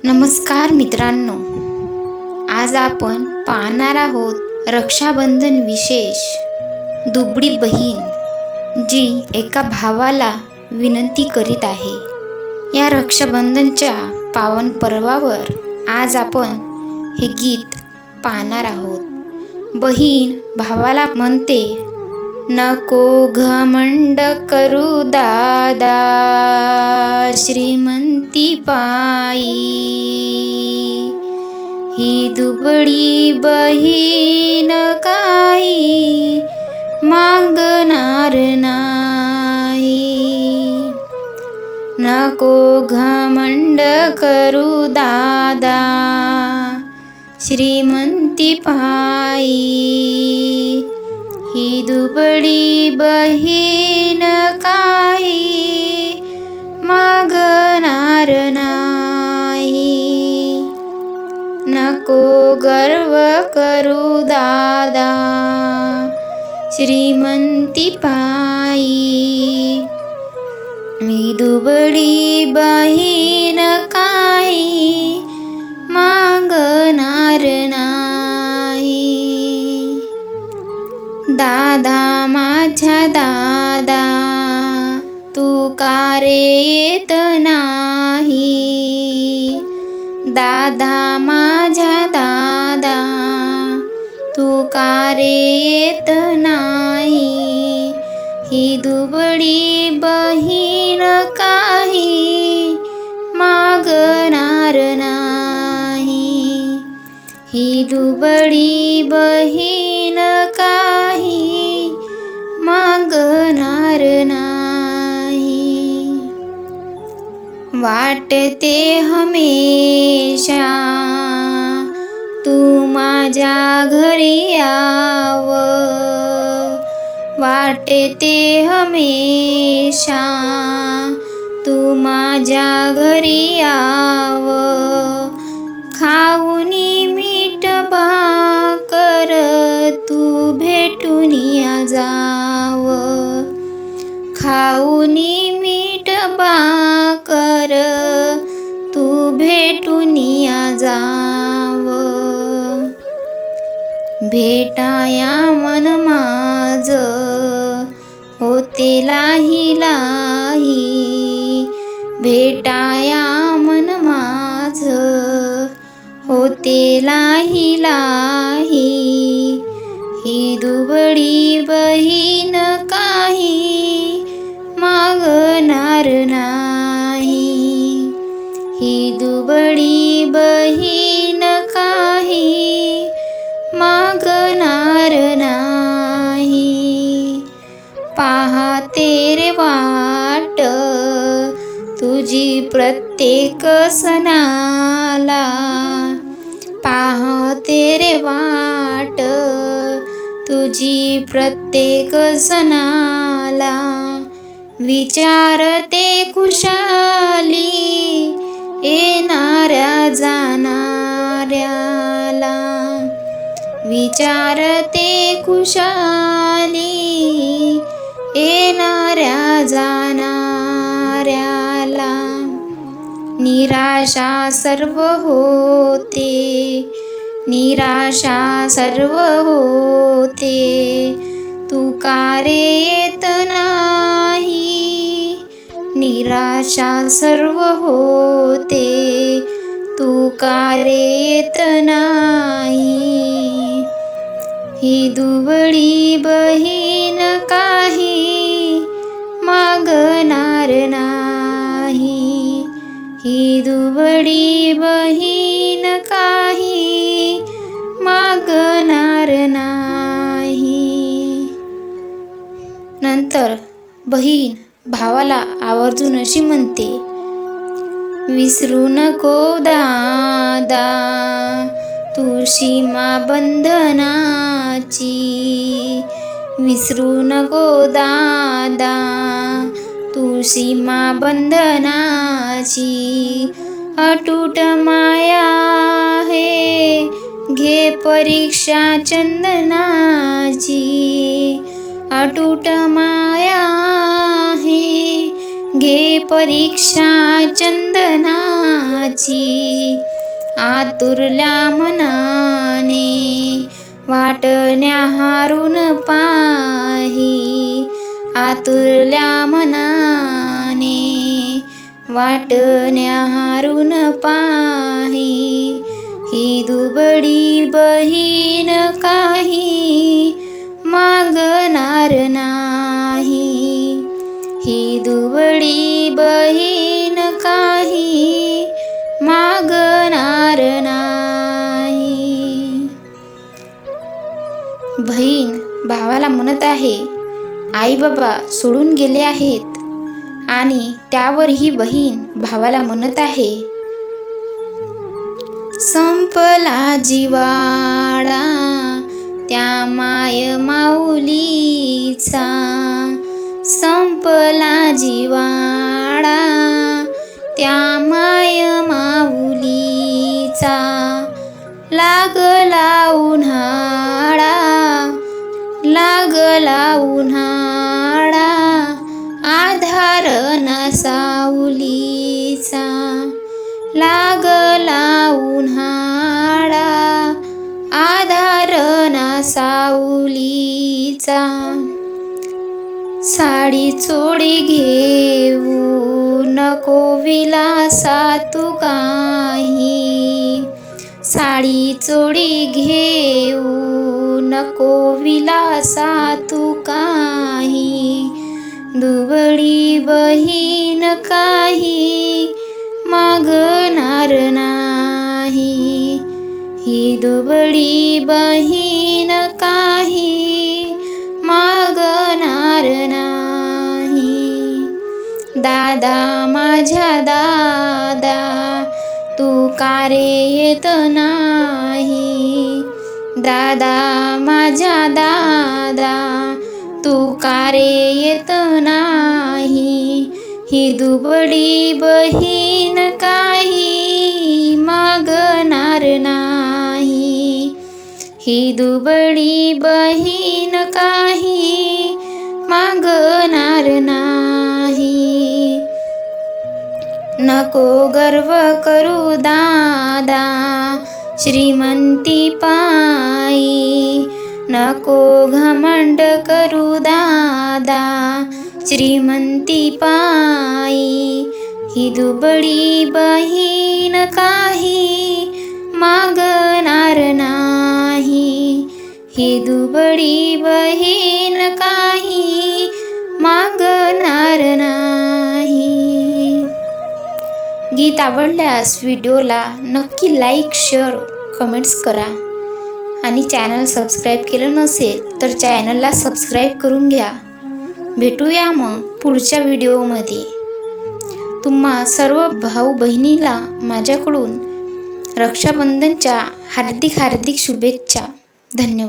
नमस्कार मित्रांनो, आज आपण पाहणार आहोत रक्षाबंधन विशेष. दुबळी बहीण जी एका भावाला विनंती करीत आहे. या रक्षाबंधनच्या पावन पर्वावर आज आपण हे गीत पाहणार आहोत. बहीण भावाला म्हणते, नको घमंड करू दादा, श्रीमंती पायी. ही दुबळी बहीण काही मागणार नाही. नको घमंड करू दादा, श्रीमंती पायी. ही दुबळी बहीण काही मागणार नाही. नको गर्व करू दादा, श्रीमंती पायी. ही दुबळी बहीण काही मागणार नाही. दादा माझ्या दादा, तू का रे येत नाही. दादा माझ्या दादा, तू का रे येत नाही. ही दुबळी बहीण काही मागणार नाही. ही दुबळी बहीण काही मागणार नाही. वाटते हमेशा तू माझ्या घरी याव. वाटते हमेशा तू माझ्या घरी याव. खाऊनी मीठ भाकर तू भेटून जाव. खाऊनी मीठ भाकर तू भेटून जाव. भेटाया मन माझ होते लाही लाही. भेटाया मन माझ होते लाही लाही. ही दुबळी बहीण काही मागणार नाही. ही दुबळी बहीण काही मागणार नाही. पाहते रे वाट तुझी प्रत्येक सणाला. पाहते रे वाट तुझी प्रत्येक सणाला. विचारते खुशाली येणाऱ्या जाणाऱ्याला. विचारते खुशाली येणाऱ्या जाणाऱ्याला. निराशा सर्व होते, निराशा सर्व होते, तू का रे येत नाही. निराशा सर्व होते, तू का रे येत नाही. ही दुबळी बहीण काही मागणार नाही. ही दुबळी बहीण काही मागणार नाही. नंतर बहीण भावाला आवर्जून अशी म्हणते, विसरू नको दादा तू सीमा बंधनाची. विसरू नको दादा तू सीमा बंधनाची. अटूट माया आहे घे परीक्षा चंदनाची. अटूट माया आहे घे परीक्षा चंदनाची आतुरल्या मनाने वाट न्याहारून पाही आतुरल्या मनाने वाट न्याहारून पाही ही दुबळी बहीण काही मागणार नाही ही दुबळी बहीण काही मागणार नाही. बहीण भावाला म्हणत आहे, आई बाबा सोडून गेले आहेत आणि त्यावर ही बहीण भावाला म्हणत आहे, संपला जिवाळा त्या माय माऊलीचा संपला जिवाळा त्या माय माऊलीचा लागला उन्हाळा आधार ना सावलीचा लागला उन्हाळा आधार ना सावलीचा. साडी चोळी घेऊ नको विलासा तू काही साडी चोळी घेऊ नको विलासा तू काही दुबळी बहीण काही मागणार नाही ही दुबळी बहीण काही मागणार नाही. दादा माझ्या दादा तू का रे येत नाही दादा माझ्या दादा तू का रे येत नाही ही दुबळी बहीण काही मागणार नाही ही दुबळी बहीण काही मागणार नाही. नको गर्व करू दादा श्रीमंती पायी नको घमंड करू दादा श्रीमंती पायी ही दुबळी बहीण काही मागणार नाही ही दुबळी बहीण काही मागणार नाही. गीत आवडल्यास व्हिडिओला नक्की लाईक शेअर कमेंट्स करा आणि चॅनल सबस्क्राईब केलं नसेल तर चॅनलला सबस्क्राईब करून घ्या. भेटूया मग पुढच्या व्हिडिओमध्ये. तुम्हा सर्व भाऊ बहिणीला माझ्याकडून रक्षाबंधनच्या हार्दिक शुभेच्छा. धन्यवाद.